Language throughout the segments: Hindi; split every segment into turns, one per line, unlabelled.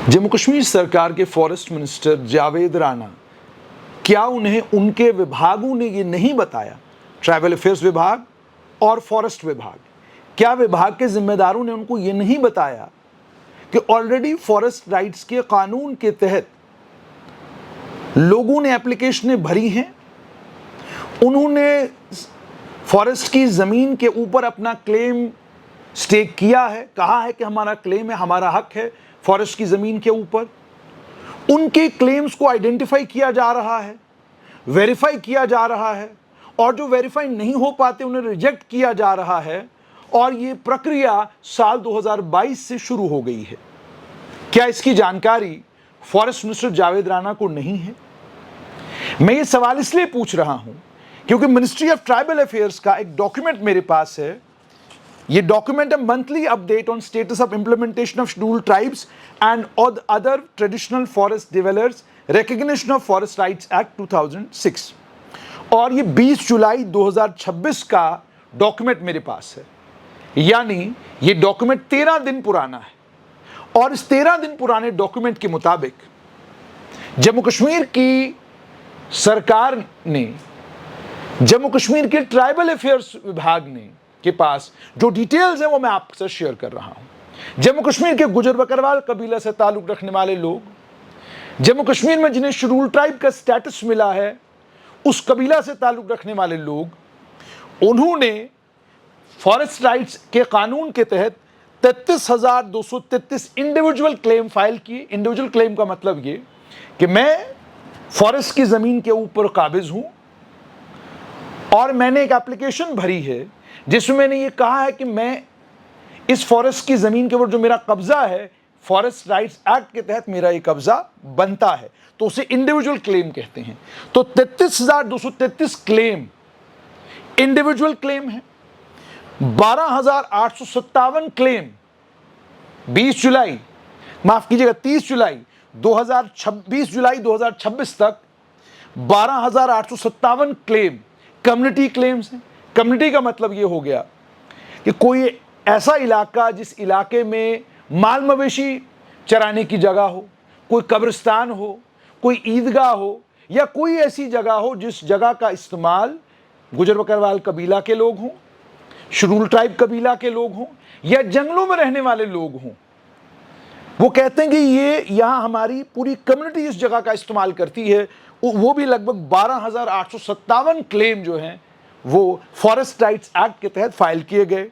जम्मू कश्मीर सरकार के फॉरेस्ट मिनिस्टर जावेद राणा, क्या उन्हें उनके विभागों ने ये नहीं बताया, ट्राइबल अफेयर्स विभाग और फॉरेस्ट विभाग, क्या विभाग के जिम्मेदारों ने उनको ये नहीं बताया कि ऑलरेडी फॉरेस्ट राइट्स के कानून के तहत लोगों ने एप्लीकेशनें भरी हैं, उन्होंने फॉरेस्ट की ज़मीन के ऊपर अपना क्लेम स्टेक किया है, कहा है कि हमारा क्लेम है, हमारा हक है फॉरेस्ट की ज़मीन के ऊपर। उनके क्लेम्स को आइडेंटिफाई किया जा रहा है, वेरीफाई किया जा रहा है, और जो वेरीफाई नहीं हो पाते उन्हें रिजेक्ट किया जा रहा है, और ये प्रक्रिया साल 2022 से शुरू हो गई है। क्या इसकी जानकारी फॉरेस्ट मिनिस्टर जावेद राणा को नहीं है? मैं ये सवाल इसलिए पूछ रहा हूं क्योंकि मिनिस्ट्री ऑफ ट्राइबल अफेयर्स का एक डॉक्यूमेंट मेरे पास है। ये डॉक्यूमेंट है monthly update on status of implementation of scheduled tribes and other traditional forest developers recognition of forest rights act 2006, और ये 20 जुलाई 2026 का डॉक्यूमेंट मेरे पास है। यानी ये डॉक्यूमेंट 13 दिन पुराना है, और इस 13 दिन पुराने डॉक्यूमेंट के मुताबिक जम्मू कश्मीर की सरकार ने, जम्मू कश्मीर के ट्राइबल अफेयर्स विभाग ने के पास जो डिटेल्स हैं वो मैं आपसे शेयर कर रहा हूं। जम्मू कश्मीर के गुजर बकरवाल कबीला से ताल्लुक रखने वाले लोग, जम्मू कश्मीर में जिन्हें शेड्यूल्ड ट्राइब का स्टेटस मिला है, उस कबीला से ताल्लुक रखने वाले लोग, उन्होंने फॉरेस्ट राइट्स के कानून के तहत 33,233 इंडिविजुअल क्लेम फाइल किए। इंडिविजुअल क्लेम का मतलब ये कि मैं फॉरेस्ट की ज़मीन के ऊपर काबिज हूं और मैंने एक एप्लीकेशन भरी है जिसमें मैंने ये कहा है कि मैं इस फॉरेस्ट की ज़मीन के ऊपर जो मेरा कब्जा है, फॉरेस्ट राइट्स एक्ट के तहत मेरा ये कब्जा बनता है, तो उसे इंडिविजुअल क्लेम कहते हैं। तो 33,233 क्लेम इंडिविजुअल क्लेम है। 12,857 क्लेम 20 जुलाई, माफ कीजिएगा 30 जुलाई 2026 तक 12,857 क्लेम कम्युनिटी क्लेम्स हैं। कम्युनिटी का मतलब ये हो गया कि कोई ऐसा इलाका जिस इलाके में माल मवेशी चराने की जगह हो, कोई कब्रिस्तान हो, कोई ईदगाह हो, या कोई ऐसी जगह हो जिस जगह का इस्तेमाल गुजर बकरवाल कबीला के लोग हों, शेड्यूल्ड ट्राइब कबीला के लोग हों, या जंगलों में रहने वाले लोग हों। वो कहते हैं कि ये यहाँ हमारी पूरी कम्युनिटी इस जगह का इस्तेमाल करती है। वो भी लगभग 12,857 क्लेम जो हैं वो फॉरेस्ट राइट्स एक्ट के तहत फाइल किए गए।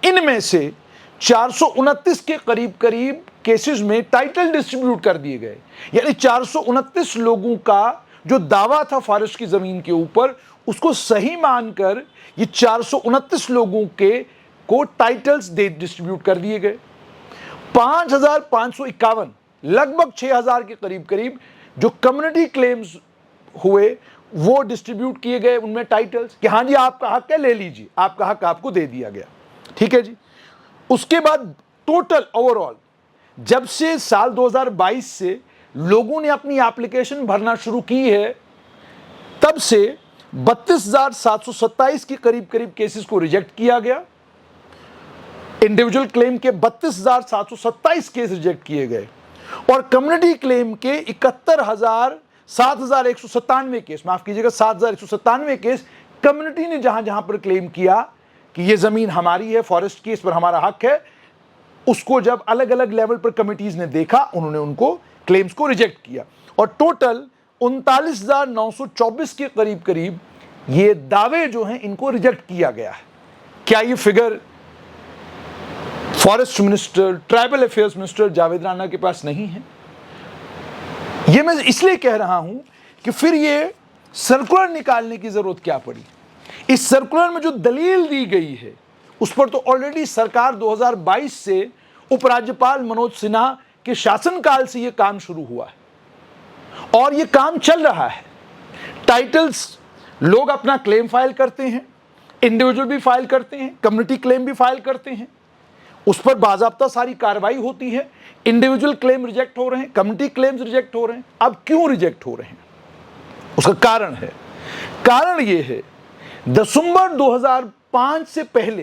इनमें से 429 के करीब केसेस में टाइटल डिस्ट्रीब्यूट कर दिए गए। यानी 429 लोगों का जो दावा था फॉरेस्ट की जमीन के ऊपर, उसको सही मानकर ये 429 लोगों के को टाइटल्स डिस्ट्रीब्यूट कर दिए गए। 5,551 लगभग 6,000 के करीब जो कम्युनिटी क्लेम्स हुए वो डिस्ट्रीब्यूट किए गए, उनमें टाइटल्स कि हाँ जी आपका हक है, ले लीजिए, आपका हक आपको दे दिया गया। ठीक है जी। उसके बाद टोटल ओवरऑल जब से साल 2022 से लोगों ने अपनी एप्लीकेशन भरना शुरू की है, तब से 32,727 के करीब केसेस को रिजेक्ट किया गया। इंडिविजुअल क्लेम के 32,727 केस रिजेक्ट किए गए, और कम्युनिटी क्लेम के 7,197 केस, माफ कीजिएगा 7,197 केस कम्युनिटी ने जहां पर क्लेम किया कि ये जमीन हमारी है, फॉरेस्ट की, इस पर हमारा हक है, उसको जब अलग अलग लेवल पर कमिटीज ने देखा, उन्होंने उनको क्लेम्स को रिजेक्ट किया, और टोटल 39,924 के करीब ये दावे जो हैं इनको रिजेक्ट किया गया है। क्या ये figure forest minister, tribal affairs minister Javed Rana के पास नहीं है? ये मैं इसलिए कह रहा हूं कि फिर ये सर्कुलर निकालने की जरूरत क्या पड़ी। इस सर्कुलर में जो दलील दी गई है उस पर तो ऑलरेडी सरकार 2022 से उपराज्यपाल मनोज सिन्हा के शासनकाल से यह काम शुरू हुआ है, और यह काम चल रहा है। टाइटल्स लोग अपना क्लेम फाइल करते हैं, इंडिविजुअल भी फाइल करते हैं, कम्युनिटी क्लेम भी फाइल करते हैं, उस पर बाज़ाब्ता सारी कार्रवाई होती है। इंडिविजुअल क्लेम रिजेक्ट हो रहे हैं, कम्युनिटी क्लेम्स रिजेक्ट हो रहे हैं। अब क्यों रिजेक्ट हो रहे हैं? उसका कारण है, कारण यह है दिसंबर 2005 से पहले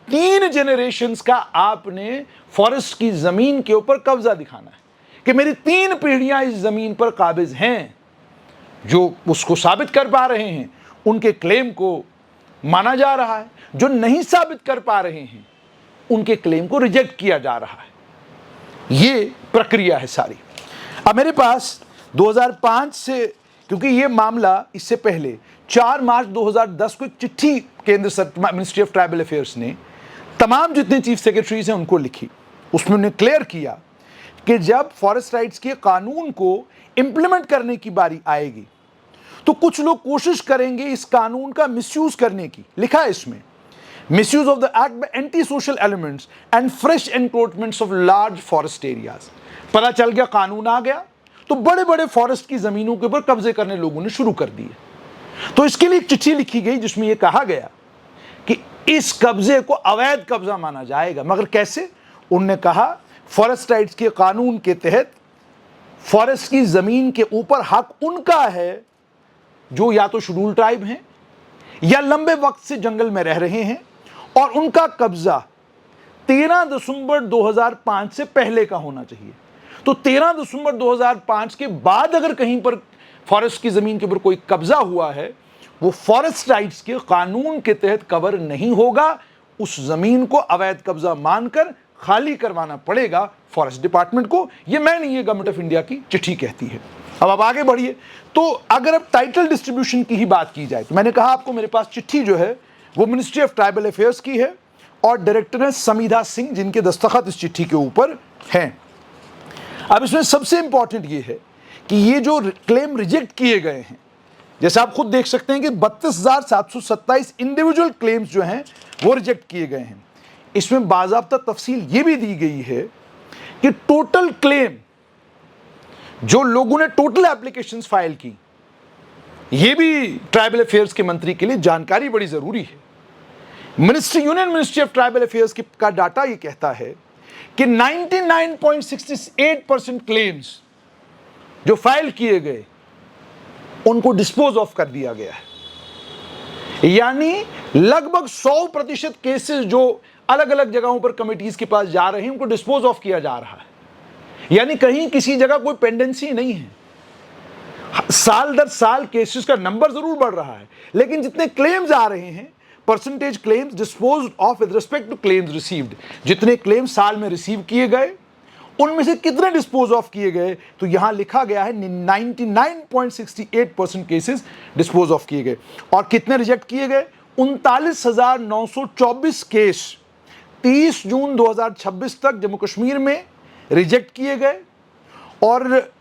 3 जनरेशंस का आपने फॉरेस्ट की जमीन के ऊपर कब्जा दिखाना है। कि मेरी 3 पीढ़ियां इस जमीन पर काबिज हैं, जो उसको साबित कर पा रहे हैं उनके क्लेम को माना जा रहा है, जो नहीं साबित कर पा रहे हैं उनके क्लेम को रिजेक्ट किया जा रहा है। ये प्रक्रिया है सारी। अब मेरे पास 2005 से, क्योंकि ये मामला इससे पहले 4 मार्च 2010 को एक चिट्ठी केंद्र सरकार मिनिस्ट्री ऑफ ट्राइबल अफेयर्स ने तमाम जितने चीफ सेक्रेटरीज हैं उनको लिखी। उसमें उन्होंने क्लियर किया कि जब फॉरेस्ट राइट्स के कानून को इंप्लीमेंट करने की बारी आएगी तो कुछ लोग कोशिश करेंगे इस कानून का मिसयूज करने की। लिखा है इसमें, misuse of the act by anti social elements and fresh encroachments of large forest areas. पता चल गया, कानून आ गया तो बड़े बड़े फॉरेस्ट की जमीनों के ऊपर कब्जे करने लोगों ने शुरू कर दिए। तो इसके लिए एक चिट्ठी लिखी गई जिसमें यह कहा गया कि इस कब्जे को अवैध कब्जा माना जाएगा। मगर कैसे? उन्होंने कहा फॉरेस्ट राइट्स के कानून के तहत फॉरेस्ट की जमीन के ऊपर हक उनका है जो या तो शेड्यूल ट्राइब हैं या लंबे वक्त से जंगल में रह रहे हैं, और उनका कब्जा 13 दिसंबर 2005 से पहले का होना चाहिए। तो 13 दिसंबर 2005 के बाद अगर कहीं पर फॉरेस्ट की जमीन के ऊपर कोई कब्जा हुआ है, वो फॉरेस्ट राइट्स के कानून के तहत कवर नहीं होगा। उस जमीन को अवैध कब्जा मानकर खाली करवाना पड़ेगा फॉरेस्ट डिपार्टमेंट को। ये मैं नहीं, ये गवर्नमेंट ऑफ इंडिया की चिट्ठी कहती है। अब आप आगे बढ़िए। तो अगर अब टाइटल डिस्ट्रीब्यूशन की ही बात की जाए तो मैंने कहा आपको मेरे पास चिट्ठी जो है वो मिनिस्ट्री ऑफ ट्राइबल अफेयर्स की है और डायरेक्टर है समीधा सिंह, जिनके दस्तखत इस चिट्ठी के ऊपर हैं। अब इसमें सबसे इंपॉर्टेंट ये है कि ये जो क्लेम रिजेक्ट किए गए हैं, जैसे आप खुद देख सकते हैं कि 32,727 इंडिविजुअल क्लेम्स जो हैं वो रिजेक्ट किए गए हैं। इसमें बाज़ाब्ता तफसील ये भी दी गई है कि टोटल क्लेम जो लोगों ने टोटल एप्लीकेशंस फाइल की, ये भी ट्राइबल अफेयर्स के मंत्री के लिए जानकारी बड़ी जरूरी है। Union ministry of tribal affairs का डाटा ये कहता है कि 99.68% क्लेम्स जो फाइल किए गए उनको डिस्पोज ऑफ कर दिया गया है। यानी लगभग 100% केसेस जो अलग अलग जगहों पर कमिटीज के पास जा रहे हैं उनको डिस्पोज ऑफ किया जा रहा है। यानी कहीं किसी जगह कोई पेंडेंसी नहीं है। साल दर साल केसेस का नंबर जरूर बढ़ रहा है, लेकिन जितने क्लेम्स आ रहे हैं, percentage claims disposed of with respect to claims received, जितने क्लेम्स साल में रिसीव किए गए उनमें से कितने डिस्पोज ऑफ किए गए, तो यहां लिखा गया है 99.68% केसेस डिस्पोज ऑफ किए गए। और कितने रिजेक्ट किए गए? 39,924 केस 30 जून 2026 तक जम्मू कश्मीर में रिजेक्ट किए गए, और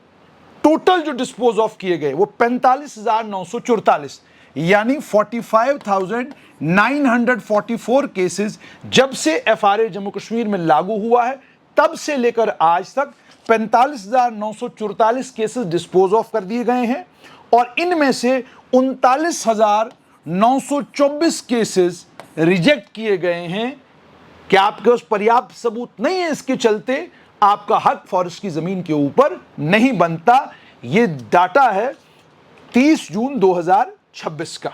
टोटल जो डिस्पोज ऑफ किए गए वो 45,944, यानी 45,944 केसेस जब से एफआरए जम्मू कश्मीर में लागू हुआ है तब से लेकर आज तक 45,944 केसेस डिस्पोज ऑफ कर दिए गए हैं। और इनमें से 39,924 केसेस रिजेक्ट किए गए हैं। क्या आपके पास पर्याप्त सबूत नहीं है? इसके चलते आपका हक फॉरेस्ट की जमीन के ऊपर नहीं बनता। यह डाटा है 30 जून 2026 का।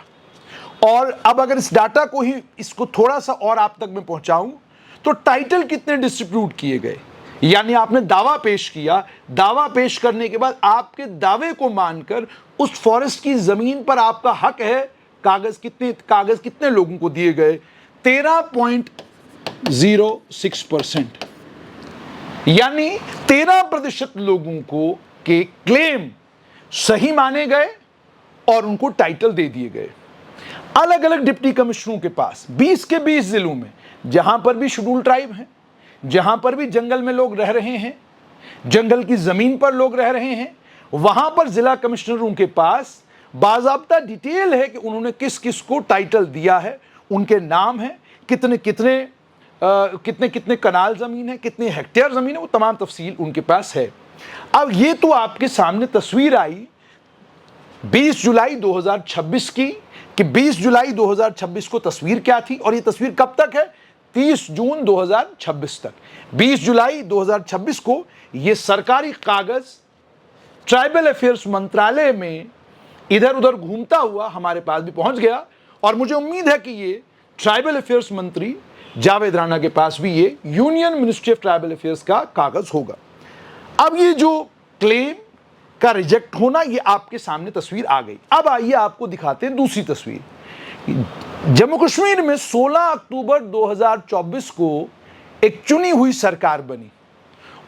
और अब अगर इस डाटा को ही इसको थोड़ा सा और आप तक मैं पहुंचाऊं तो टाइटल कितने डिस्ट्रीब्यूट किए गए, यानी आपने दावा पेश किया, दावा पेश करने के बाद आपके दावे को मानकर उस फॉरेस्ट की जमीन पर आपका हक है, कागज कितने लोगों को दिए गए? 13.06%, यानी 13% लोगों को के क्लेम सही माने गए और उनको टाइटल दे दिए गए। अलग अलग डिप्टी कमिश्नरों के पास 20 के 20 जिलों में जहां पर भी शेड्यूल ट्राइब हैं, जहां पर भी जंगल में लोग रह रहे हैं, जंगल की जमीन पर लोग रह रहे हैं, वहां पर जिला कमिश्नरों के पास बाज़ाब्ता डिटेल है कि उन्होंने किस किस को टाइटल दिया है, उनके नाम है, कितने कितने कनाल जमीन है, कितने हेक्टेयर जमीन है, वो तमाम तफसील उनके पास है। अब ये तो आपके सामने तस्वीर आई 20 जुलाई 2026 की कि 20 जुलाई 2026 को तस्वीर क्या थी, और ये तस्वीर कब तक है? 30 जून 2026 तक। 20 जुलाई 2026 को ये सरकारी कागज ट्राइबल अफेयर्स मंत्रालय में इधर उधर घूमता हुआ हमारे पास भी पहुंच गया, और मुझे उम्मीद है कि ये ट्राइबल अफेयर्स मंत्री जावेद राणा के पास भी ये union ministry of tribal affairs का कागज होगा। अब ये जो क्लेम का रिजेक्ट होना, ये आपके सामने तस्वीर आ गई। अब आइए आपको दिखाते हैं दूसरी तस्वीर। जम्मू कश्मीर में 16 अक्टूबर 2024 को एक चुनी हुई सरकार बनी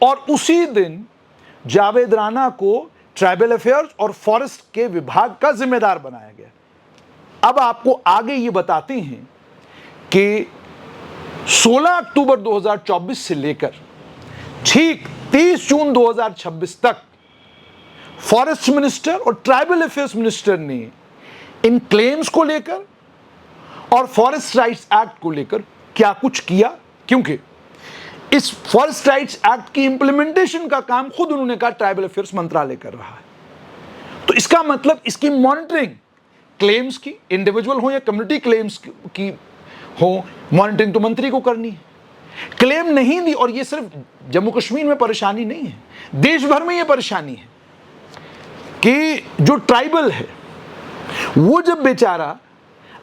और उसी दिन जावेद राणा को ट्राइबल अफेयर्स और फॉरेस्ट के विभाग का जिम्मेदार बनाया गया। अब आपको आगे ये बताते हैं कि 16 अक्टूबर 2024 से लेकर ठीक 30 जून 2026 तक फॉरेस्ट मिनिस्टर और ट्राइबल अफेयर्स मिनिस्टर ने इन क्लेम्स को लेकर और फॉरेस्ट राइट्स एक्ट को लेकर क्या कुछ किया, क्योंकि इस फॉरेस्ट राइट्स एक्ट की इंप्लीमेंटेशन का काम खुद उन्होंने कहा ट्राइबल अफेयर्स मंत्रालय कर रहा है। तो इसका मतलब इसकी मॉनिटरिंग क्लेम्स की, इंडिविजुअल हो या कम्युनिटी क्लेम्स की हो, मॉनिटरिंग तो मंत्री को करनी है। क्लेम नहीं दी, और ये सिर्फ जम्मू कश्मीर में परेशानी नहीं है, देश भर में ये परेशानी है कि जो ट्राइबल है वो जब बेचारा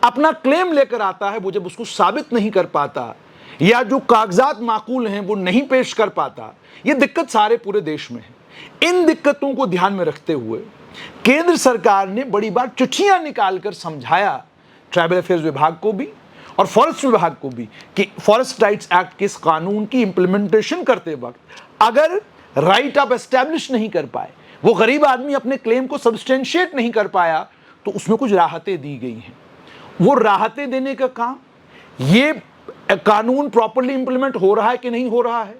अपना क्लेम लेकर आता है, वो जब उसको साबित नहीं कर पाता या जो कागजात माकूल हैं वो नहीं पेश कर पाता, ये दिक्कत सारे पूरे देश में है। इन दिक्कतों को ध्यान में रखते हुए केंद्र सरकार ने बड़ी बार चिट्ठियां निकालकर समझाया ट्राइबल अफेयर्स विभाग को भी और फॉरेस्ट विभाग को भी कि फॉरेस्ट राइट्स एक्ट के इस कानून की इंप्लीमेंटेशन करते वक्त अगर राइट आप एस्टैब्लिश नहीं कर पाए, वो गरीब आदमी अपने क्लेम को सब्सटेंशिएट नहीं कर पाया, तो उसमें कुछ राहतें दी गई हैं। वो राहतें देने का काम, ये कानून प्रॉपर्ली इंप्लीमेंट हो रहा है कि नहीं हो रहा है,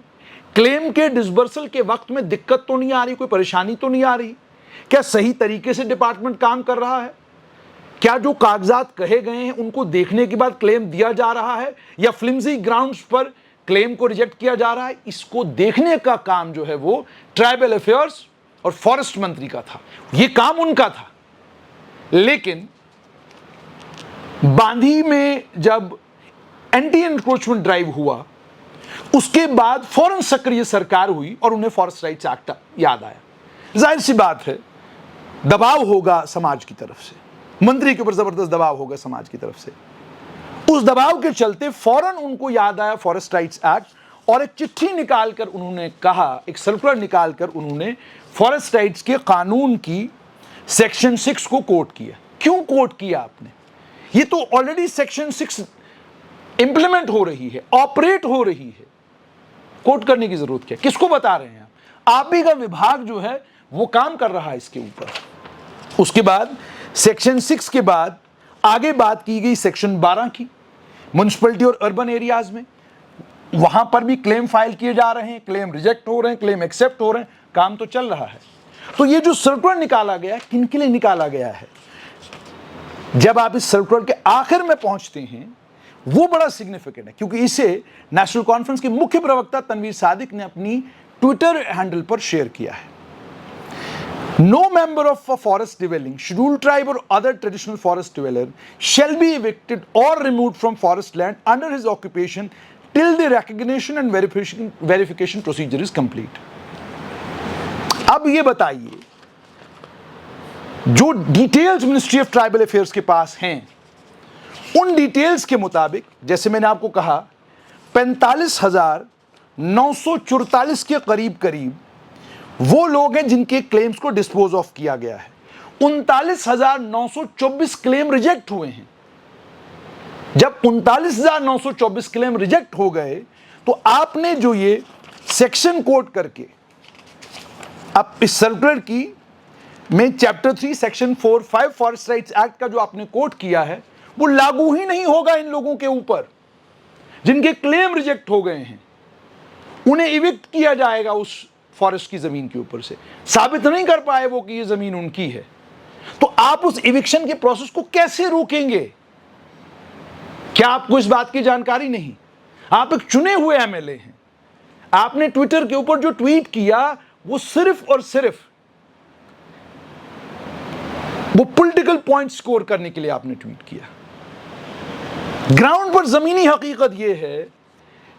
क्लेम के डिसबर्सल के वक्त में दिक्कत तो नहीं आ रही, कोई परेशानी तो नहीं आ रही, क्या सही तरीके से डिपार्टमेंट काम कर रहा है, क्या जो कागजात कहे गए हैं उनको देखने के बाद क्लेम दिया जा रहा है या फ्लिम्जी ग्राउंड्स पर क्लेम को रिजेक्ट किया जा रहा है, इसको देखने का काम जो है वो ट्राइबल अफेयर्स और फॉरेस्ट मंत्री का था, ये काम उनका था। लेकिन बांधी में जब एंटी एनक्रोचमेंट ड्राइव हुआ, उसके बाद फौरन सक्रिय सरकार हुई और उन्हें फॉरेस्ट राइट्स एक्ट याद आया। जाहिर सी बात है, दबाव होगा समाज की तरफ से, मंत्री के ऊपर जबरदस्त दबाव होगा समाज की तरफ से। उस दबाव के चलते फौरन उनको याद आया फॉरेस्ट राइट्स एक्ट और एक चिट्ठी निकालकर उन्होंने कहा, एक सर्कुलर निकालकर उन्होंने फॉरेस्ट राइट्स के कानून की सेक्शन 6 को कोट किया। क्यों कोट किया आपने? ये तो ऑलरेडी सेक्शन 6 इंप्लीमेंट हो रही है, ऑपरेट हो रही है, कोट करने की जरूरत क्या? किसको बता रहे हैं आप ही का विभाग जो है वो काम कर रहा है इसके ऊपर। उसके बाद सेक्शन 6 के बाद आगे बात की गई सेक्शन 12 की, म्युनिसिपैलिटी और अर्बन एरियाज में, वहां पर भी क्लेम फाइल किए जा रहे हैं, क्लेम रिजेक्ट हो रहे हैं, क्लेम एक्सेप्ट हो रहे हैं, काम तो चल रहा है। तो ये जो सर्कुलर निकाला गया है, किन के लिए निकाला गया है? जब आप इस सर्कुलर के आखिर में पहुंचते हैं वो बड़ा सिग्निफिकेंट है, क्योंकि इसे नेशनल कॉन्फ्रेंस के मुख्य प्रवक्ता तनवीर सादिक ने अपनी ट्विटर हैंडल पर शेयर किया है। No member of a forest dwelling, scheduled tribe or other traditional forest dweller shall be evicted or removed from forest land under his occupation till the recognition and verification procedure is complete. अब ये बताइए, जो details ministry of tribal affairs के पास हैं, उन डिटेल्स के मुताबिक, जैसे मैंने आपको कहा, 45,944 के करीब वो लोग हैं जिनके क्लेम्स को डिस्पोज ऑफ किया गया है। 39,924 क्लेम रिजेक्ट हुए हैं। जब 39,924 क्लेम रिजेक्ट हो गए तो आपने जो ये सेक्शन कोट करके अब इस सर्कुलर की में chapter 3 section 4-5 forest rights act का जो आपने कोट किया है वो लागू ही नहीं होगा इन लोगों के ऊपर जिनके क्लेम रिजेक्ट हो गए हैं। उन्हें इविक्ट किया जाएगा उस फॉरेस्ट की जमीन के ऊपर से, साबित नहीं कर पाए वो कि ये जमीन उनकी है। तो आप उस इविक्शन के प्रोसेस को कैसे रोकेंगे? क्या आपको इस बात की जानकारी नहीं? आप एक चुने हुए एमएलए हैं, आपने ट्विटर के ऊपर जो ट्वीट किया वो सिर्फ और सिर्फ वो पॉलिटिकल पॉइंट स्कोर करने के लिए आपने ट्वीट किया। ग्राउंड पर जमीनी हकीकत यह है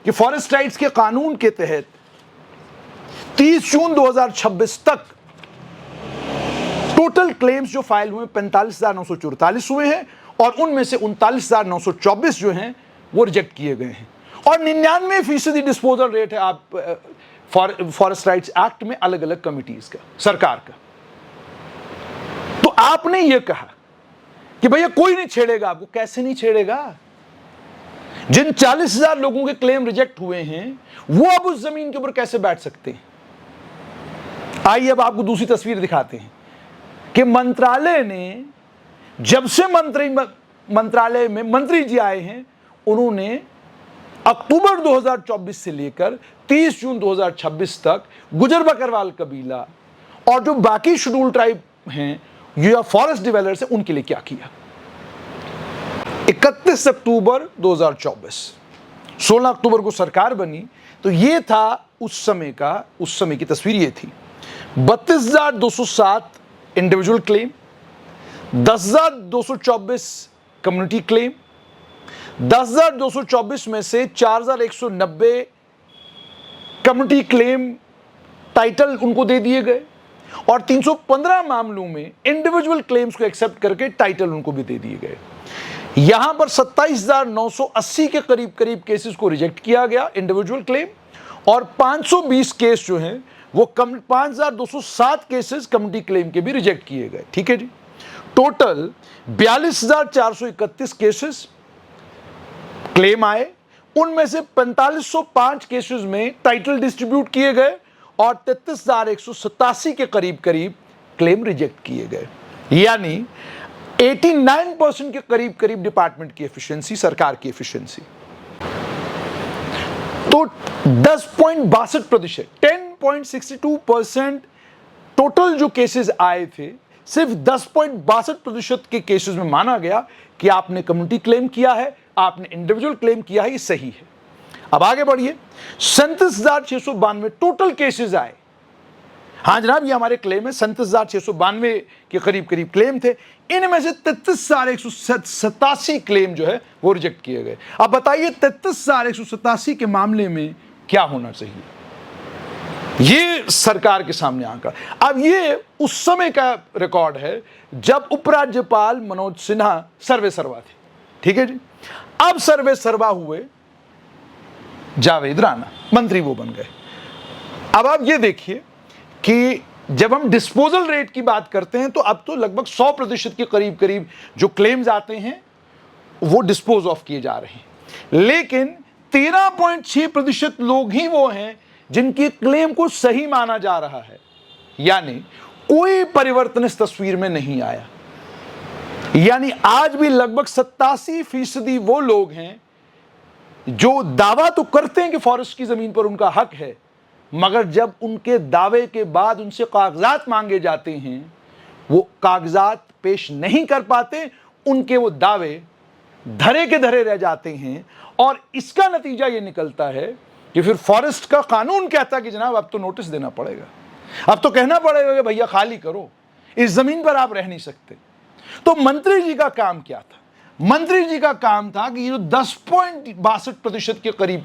कि फॉरेस्ट राइट्स के कानून के तहत 30 जून 2026 तक टोटल क्लेम्स जो फाइल हुए 45,944 हुए हैं और उनमें से 39,924 जो हैं वो रिजेक्ट किए गए हैं और 99% डिस्पोजल रेट है। आप फॉरेस्ट राइट्स एक्ट में अलग अलग कमिटीज का, सरकार का। तो आपने यह कहा कि भैया कोई नहीं छेड़ेगा आपको। कैसे नहीं छेड़ेगा? जिन 40,000 लोगों के क्लेम रिजेक्ट हुए हैं वो अब उस जमीन के ऊपर कैसे बैठ सकते हैं? आइए अब आपको दूसरी तस्वीर दिखाते हैं कि मंत्रालय ने, जब से मंत्रालय में मंत्री जी आए हैं, उन्होंने अक्टूबर 2024 से लेकर 30 जून 2026 तक गुजर बकरवाल कबीला और जो बाकी शेड्यूल ट्राइब हैं या फॉरेस्ट डेवलपर्स हैं, उनके लिए क्या किया। 31 अक्टूबर 2024, 16 अक्टूबर को सरकार बनी, तो ये था उस समय की तस्वीर ये थी। 32,207 इंडिविजुअल क्लेम, 10,224 कम्युनिटी क्लेम, 10,224 में से 4,190 कम्युनिटी क्लेम टाइटल उनको दे दिए गए और 315 मामलों में इंडिविजुअल क्लेम्स को एक्सेप्ट करके टाइटल उनको भी दे दिए गए। यहां पर 27,980 के करीब केसेस को रिजेक्ट किया गया इंडिविजुअल क्लेम, और 520 केस जो हैं वो 5,207 केसेस कम्युनिटी क्लेम के भी रिजेक्ट किए गए। ठीक है जी। टोटल 42,431 केसेस क्लेम आए, उनमें से 4505 केसेस में टाइटल डिस्ट्रीब्यूट किए गए और 33,187 के करीब क्लेम रिजेक्ट किए गए। यानी 89% के करीब डिपार्टमेंट की एफिशिएंसी, सरकार की एफिशिएंसी। तो 10.62%, 10.62% टोटल जो केसेस आए थे, सिर्फ 10.62% के केसेस में माना गया कि आपने कम्युनिटी क्लेम किया है, आपने इंडिविजुअल क्लेम किया है, ये सही है। अब आगे बढ़िए। 37,692 टोटल केसेस आए। हाँ जनाब, ये हमारे क्लेम है। 37,692 के करीब क्लेम थे। इनमें से 33,187 क्लेम जो है वो रिजेक्ट किए गए। अब बताइए 33,187 के मामले में क्या होना चाहिए? ये सरकार के सामने आंकड़ा। अब ये उस समय का रिकॉर्ड है जब उपराज्यपाल मनोज सिन्हा सर्वे सर्वा थे। ठीक है जी। अब सर्वे सर्वा हुए जावेद राणा, मंत्री वो बन गए। अब आप ये देखिए कि जब हम डिस्पोजल रेट की बात करते हैं तो अब तो लगभग 100% के करीब जो क्लेम्स आते हैं वो डिस्पोज ऑफ किए जा रहे हैं, लेकिन 13.6% लोग ही वो हैं जिनकी क्लेम को सही माना जा रहा है। यानी कोई परिवर्तन इस तस्वीर में नहीं आया। यानी आज भी लगभग 87% वो लोग हैं जो दावा तो करते हैं कि फॉरेस्ट की जमीन पर उनका हक है, मगर जब उनके दावे के बाद उनसे कागजात मांगे जाते हैं वो कागजात पेश नहीं कर पाते, उनके वो दावे धरे के धरे रह जाते हैं। और इसका नतीजा ये निकलता है कि फिर फॉरेस्ट का कानून कहता है कि जनाब अब तो नोटिस देना पड़ेगा, अब तो कहना पड़ेगा कि भैया खाली करो, इस जमीन पर आप रह नहीं सकते। तो मंत्री जी का काम क्या था? मंत्री जी का काम था कि ये जो 10.62% के करीब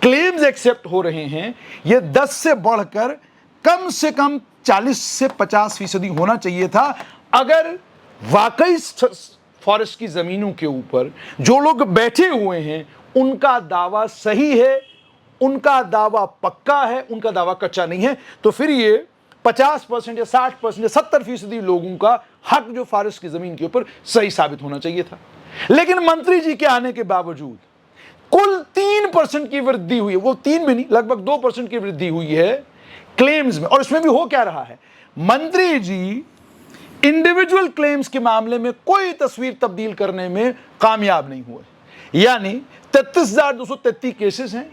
क्लेम्स एक्सेप्ट हो रहे हैं, ये 10 से बढ़कर कम से कम 40 से 50% होना चाहिए था। अगर वाकई फॉरेस्ट की जमीनों के ऊपर जो लोग बैठे हुए हैं उनका दावा सही है, उनका दावा पक्का है, उनका दावा कच्चा नहीं है, तो फिर ये 50% या 60% या 70% लोगों का हक जो फॉरेस्ट की जमीन के ऊपर सही साबित होना चाहिए था। लेकिन मंत्री जी के आने के बावजूद कुल 3% की वृद्धि हुई है, वो 3 भी नहीं, लगभग 2% की वृद्धि हुई है क्लेम्स में। और इसमें भी हो क्या रहा है? मंत्री जी इंडिविजुअल क्लेम्स के मामले में कोई तस्वीर तब्दील करने में कामयाब नहीं हुए। यानी 33,233 केसेस हैं,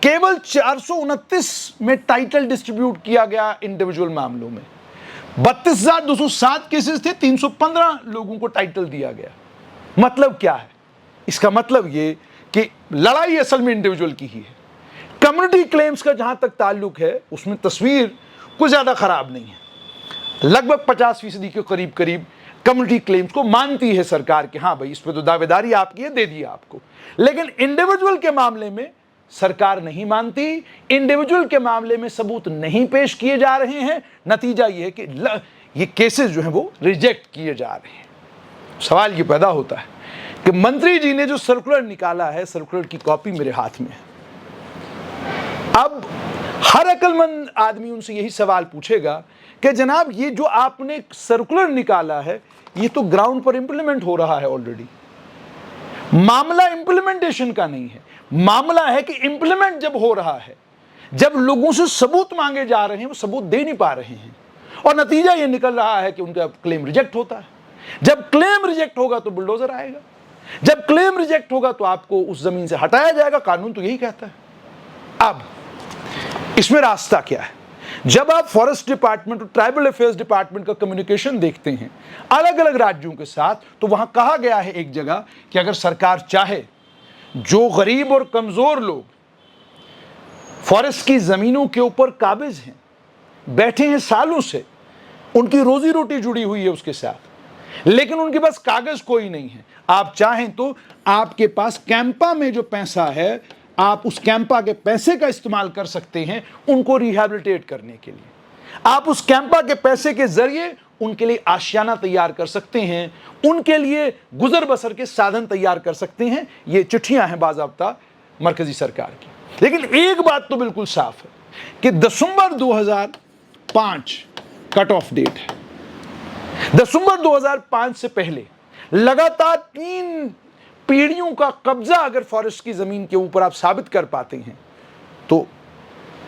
केवल 429 में टाइटल डिस्ट्रीब्यूट किया गया इंडिविजुअल मामलों में। 32,207 केसेस थे, 315 लोगों को टाइटल दिया गया। मतलब क्या है? इसका मतलब ये कि लड़ाई असल में इंडिविजुअल की ही है। कम्युनिटी क्लेम्स का जहां तक ताल्लुक है उसमें तस्वीर कुछ ज्यादा खराब नहीं है। लगभग 50% के करीब कम्युनिटी क्लेम्स को मानती है सरकार कि हाँ भाई इस पर तो दावेदारी आपकी है, दे दिया आपको। लेकिन इंडिविजुअल के मामले में सरकार नहीं मानती, इंडिविजुअल के मामले में सबूत नहीं पेश किए जा रहे हैं। नतीजा यह है कि ये केसेस जो हैं वो रिजेक्ट किए जा रहे हैं। सवाल ये पैदा होता है कि मंत्री जी ने जो सर्कुलर निकाला है, सर्कुलर की कॉपी मेरे हाथ में है। अब हर अक्लमंद आदमी उनसे यही सवाल पूछेगा कि जनाब ये जो आपने सर्कुलर निकाला है ये तो ग्राउंड पर इंप्लीमेंट हो रहा है ऑलरेडी। मामला इंप्लीमेंटेशन का नहीं है, मामला है कि इंप्लीमेंट जब हो रहा है, जब लोगों से सबूत मांगे जा रहे हैं वो सबूत दे नहीं पा रहे हैं और नतीजा ये निकल रहा है कि उनका क्लेम रिजेक्ट होता है। जब क्लेम रिजेक्ट होगा तो बुलडोजर आएगा, जब क्लेम रिजेक्ट होगा तो आपको उस जमीन से हटाया जाएगा। कानून तो यही कहता है। अब इसमें रास्ता क्या है? जब आप फॉरेस्ट डिपार्टमेंट और ट्राइबल अफेयर्स डिपार्टमेंट का कम्युनिकेशन देखते हैं अलग अलग राज्यों के साथ, तो वहां कहा गया है एक जगह कि अगर सरकार चाहे, जो गरीब और कमजोर लोग फॉरेस्ट की जमीनों के ऊपर काबिज हैं, बैठे हैं सालों से, उनकी रोजी रोटी जुड़ी हुई है उसके साथ, लेकिन उनके पास कागज कोई नहीं है, आप चाहें तो आपके पास कैंपा में जो पैसा है, आप उस कैंपा के पैसे का इस्तेमाल कर सकते हैं उनको रिहैबिलिटेट करने के लिए। आप उस कैंपा के पैसे के जरिए उनके लिए आशियाना तैयार कर सकते हैं, उनके लिए गुजर बसर के साधन तैयार कर सकते हैं। ये चिट्ठियां हैं बाज़ाब्ता मरकजी सरकार की। लेकिन एक बात तो बिल्कुल साफ है कि दिसंबर 2005 कट ऑफ डेट है। दिसंबर 2005 से पहले लगातार 3 पीढ़ियों का कब्जा अगर फॉरेस्ट की जमीन के ऊपर आप साबित कर पाते हैं तो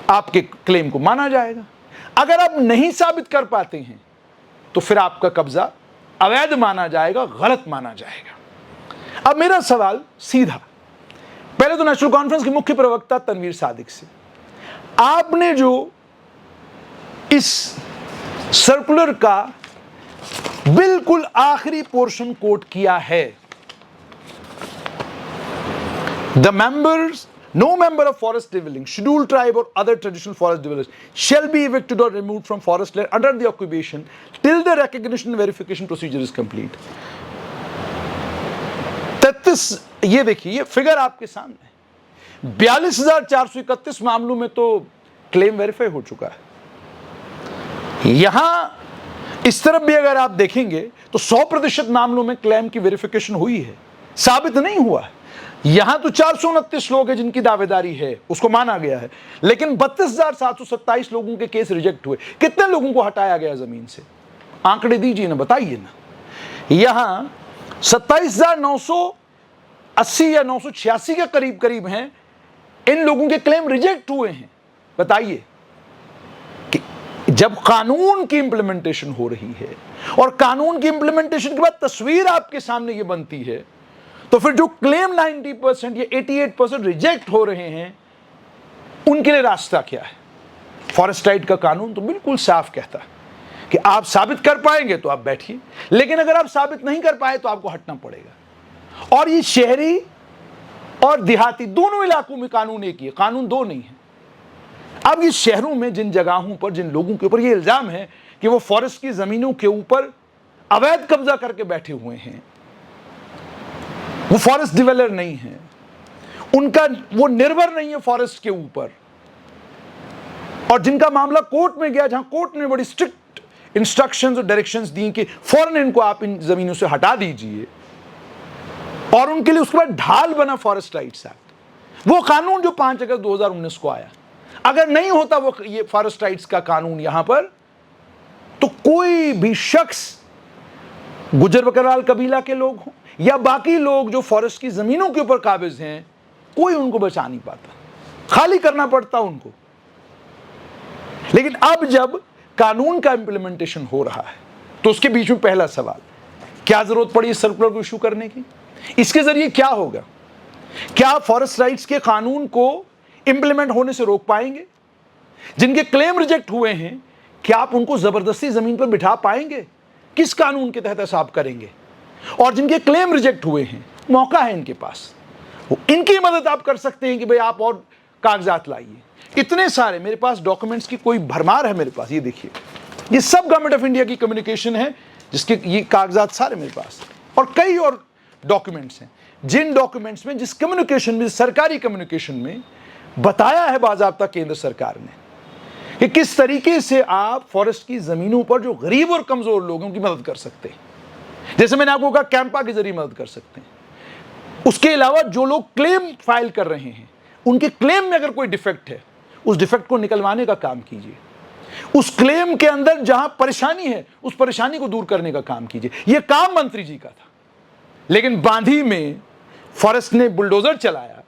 आपके क्लेम को माना जाएगा। अगर आप नहीं साबित कर पाते हैं तो फिर आपका कब्जा अवैध माना जाएगा, गलत माना जाएगा। अब मेरा सवाल सीधा, पहले तो नेशनल कॉन्फ्रेंस के मुख्य प्रवक्ता तनवीर सादिक से, आपने जो इस सर्कुलर का बिल्कुल आखिरी पोर्शन कोट किया है, The members, no member of forest dwelling, scheduled tribe or other traditional forest dwellers shall be evicted or removed from forest land under the occupation till the recognition and verification procedure is complete. 33, ये देखिए, ये फिगर आपके सामने, 42,431 मामलों में तो क्लेम वेरीफाई हो चुका है। यहां इस तरफ भी अगर आप देखेंगे तो 100% मामलों में क्लेम की वेरिफिकेशन हुई है, साबित नहीं हुआ है। यहां तो 429 लोग हैं जिनकी दावेदारी है, उसको माना गया है, लेकिन 32,727 लोगों के केस रिजेक्ट हुए। कितने लोगों को हटाया गया जमीन से? आंकड़े दीजिए ना, बताइए ना। यहां 27,980 या 986 के करीब करीब हैं, इन लोगों के क्लेम रिजेक्ट हुए हैं। बताइए कि जब कानून की इंप्लीमेंटेशन हो रही है और कानून की इंप्लीमेंटेशन के बाद तस्वीर आपके सामने ये बनती है, तो फिर जो क्लेम 90% या 88% रिजेक्ट हो रहे हैं उनके लिए रास्ता क्या है? फॉरेस्ट राइट का कानून तो बिल्कुल साफ कहता है कि आप साबित कर पाएंगे तो आप बैठिए, लेकिन अगर आप साबित नहीं कर पाए तो आपको हटना पड़ेगा। और ये शहरी और देहाती दोनों इलाकों में कानून एक ही है, कानून दो नहीं है। अब ये शहरों में जिन जगहों पर, जिन लोगों के ऊपर ये इल्जाम है कि वो फॉरेस्ट की जमीनों के ऊपर अवैध कब्जा करके बैठे हुए हैं, वो फॉरेस्ट डिवेलर नहीं है, उनका वो निर्भर नहीं है फॉरेस्ट के ऊपर, और जिनका मामला कोर्ट में गया, जहां कोर्ट ने बड़ी स्ट्रिक्ट इंस्ट्रक्शंस और डायरेक्शंस दी कि फौरन इनको आप इन जमीनों से हटा दीजिए, और उनके लिए उसके बाद ढाल बना फॉरेस्ट राइट्स एक्ट, वो कानून जो 5 अगस्त 2019 को आया। अगर नहीं होता वो ये फॉरेस्ट राइट्स का कानून यहां पर, तो कोई भी शख्स, गुजर बकरवाल कबीला के लोग हों या बाकी लोग जो फॉरेस्ट की जमीनों के ऊपर काबिज हैं, कोई उनको बचा नहीं पाता, खाली करना पड़ता उनको। लेकिन अब जब कानून का इंप्लीमेंटेशन हो रहा है तो उसके बीच में पहला सवाल, क्या जरूरत पड़ी इस सर्कुलर को इशू करने की? इसके जरिए क्या होगा? क्या फॉरेस्ट राइट्स के कानून को इंप्लीमेंट होने से रोक पाएंगे? जिनके क्लेम रिजेक्ट हुए हैं, क्या आप उनको जबरदस्ती जमीन पर बिठा पाएंगे? किस कानून के तहत ऐसा आप करेंगे? और जिनके क्लेम रिजेक्ट हुए हैं, मौका है इनके पास, इनकी मदद आप कर सकते हैं कि भाई आप और कागजात लाइए। इतने सारे मेरे पास डॉक्यूमेंट्स की कोई भरमार है मेरे पास, ये देखिए, ये सब गवर्नमेंट ऑफ इंडिया की कम्युनिकेशन है, जिसके ये कागजात सारे मेरे पास, और कई और डॉक्यूमेंट्स हैं, जिन डॉक्यूमेंट्स में, जिस कम्युनिकेशन में, सरकारी कम्युनिकेशन में बताया है बाज़ाब्ता केंद्र सरकार ने कि किस तरीके से आप फॉरेस्ट की जमीनों पर जो गरीब और कमजोर लोगों की मदद कर सकते हैं। जैसे मैंने आपको कहा, कैंपा के जरिए मदद कर सकते हैं। उसके अलावा जो लोग क्लेम फाइल कर रहे हैं, उनके क्लेम में अगर कोई डिफेक्ट है, उस डिफेक्ट को निकलवाने का काम कीजिए। उस क्लेम के अंदर जहां परेशानी है उस परेशानी को दूर करने का काम कीजिए। यह काम मंत्री जी का था। लेकिन बांधी में फॉरेस्ट ने बुलडोजर चलाया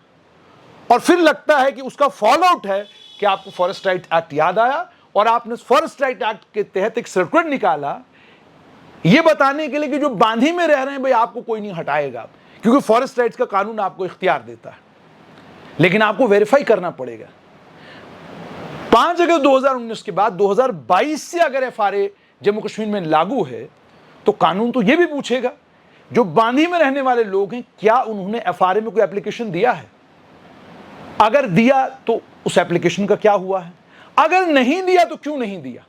और फिर लगता है कि उसका फॉल आउट है कि आपको फॉरेस्ट राइट एक्ट याद आया और आपने फॉरेस्ट राइट एक्ट के तहत एक सर्कुलर निकाला यह बताने के लिए कि जो बांधी में रह रहे हैं भाई आपको कोई नहीं हटाएगा, क्योंकि फॉरेस्ट राइट्स का कानून आपको इख्तियार देता है। लेकिन आपको वेरीफाई करना पड़ेगा। 5 अगस्त 2019 के बाद 2022 से अगर एफआरए जम्मू कश्मीर में लागू है तो कानून तो यह भी पूछेगा जो बांधी में रहने वाले लोग हैं क्या उन्होंने एफआरए में कोई एप्लीकेशन दिया है। अगर दिया तो उस एप्लीकेशन का क्या हुआ है, अगर नहीं दिया तो क्यों नहीं दिया।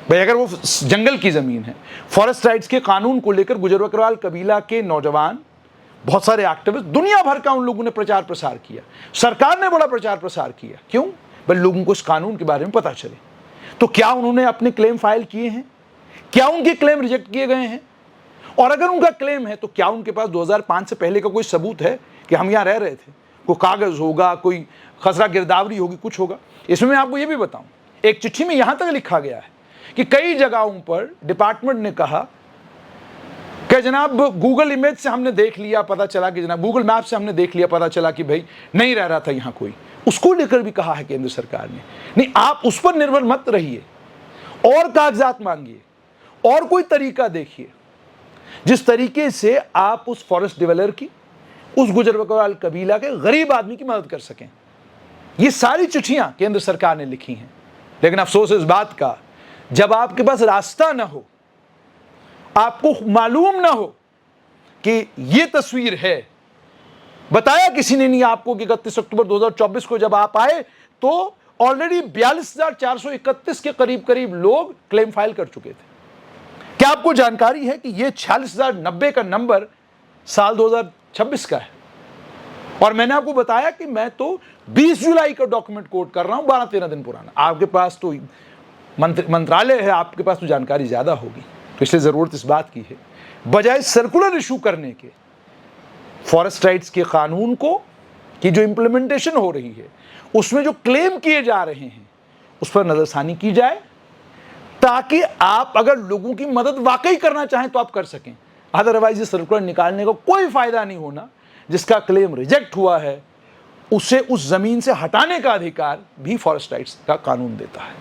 भाई अगर वो जंगल की जमीन है, फॉरेस्ट राइट्स के कानून को लेकर गुजर बकरवाल कबीला के नौजवान, बहुत सारे एक्टिविस्ट, दुनिया भर का उन लोगों ने प्रचार प्रसार किया, सरकार ने बड़ा प्रचार प्रसार किया। क्यों? भाई लोगों को इस कानून के बारे में पता चले। तो क्या उन्होंने अपने क्लेम फाइल किए हैं? क्या उनके क्लेम रिजेक्ट किए गए हैं? और अगर उनका क्लेम है तो क्या उनके पास 2005 से पहले का कोई सबूत है कि हम यहां रह रहे थे? कोई कागज होगा, कोई खसरा गिरदावरी होगी, कुछ होगा। इसमें मैं आपको यह भी बताऊं, एक चिट्ठी में यहां तक लिखा गया है कि कई जगहों पर डिपार्टमेंट ने कहा कि जनाब गूगल इमेज से हमने देख लिया, पता चला कि जनाब गूगल मैप से हमने देख लिया, पता चला कि भाई नहीं रह रहा था यहां कोई। उसको लेकर भी कहा है केंद्र सरकार ने, नहीं आप उस पर निर्भर मत रहिए और कागजात मांगिए और कोई तरीका देखिए जिस तरीके से आप उस फॉरेस्ट डिवेलपर की, उस गुजर बकरवाल कबीला के गरीब आदमी की मदद कर सकें। ये सारी चिट्ठियां केंद्र सरकार ने लिखी हैं। लेकिन अफसोस इस बात का, जब आपके पास रास्ता ना हो, आपको मालूम ना हो कि ये तस्वीर है, बताया किसी ने नहीं आपको कि 31 अक्टूबर 2024 को जब आप आए तो ऑलरेडी 42,431 के करीब लोग क्लेम फाइल कर चुके थे। क्या आपको जानकारी है कि ये 46,090 का नंबर साल 2026 का है? और मैंने आपको बताया कि मैं तो 20 जुलाई का डॉक्यूमेंट कोट कर रहा हूं, 12-13 दिन पुराना। आपके पास तो मंत्रालय है, आपके पास तो जानकारी ज्यादा होगी, तो इसलिए जरूरत इस बात की है बजाय सर्कुलर इशू करने के, फॉरेस्ट राइट्स के कानून को की जो इंप्लीमेंटेशन हो रही है उसमें जो क्लेम किए जा रहे हैं उस पर नजरसानी की जाए, ताकि आप अगर लोगों की मदद वाकई करना चाहें तो आप कर सकें। अदरवाइज ये सर्कुलर निकालने का कोई फायदा नहीं होना। जिसका क्लेम रिजेक्ट हुआ है उसे उस जमीन से हटाने का अधिकार भी फॉरेस्ट राइट्स का कानून देता है।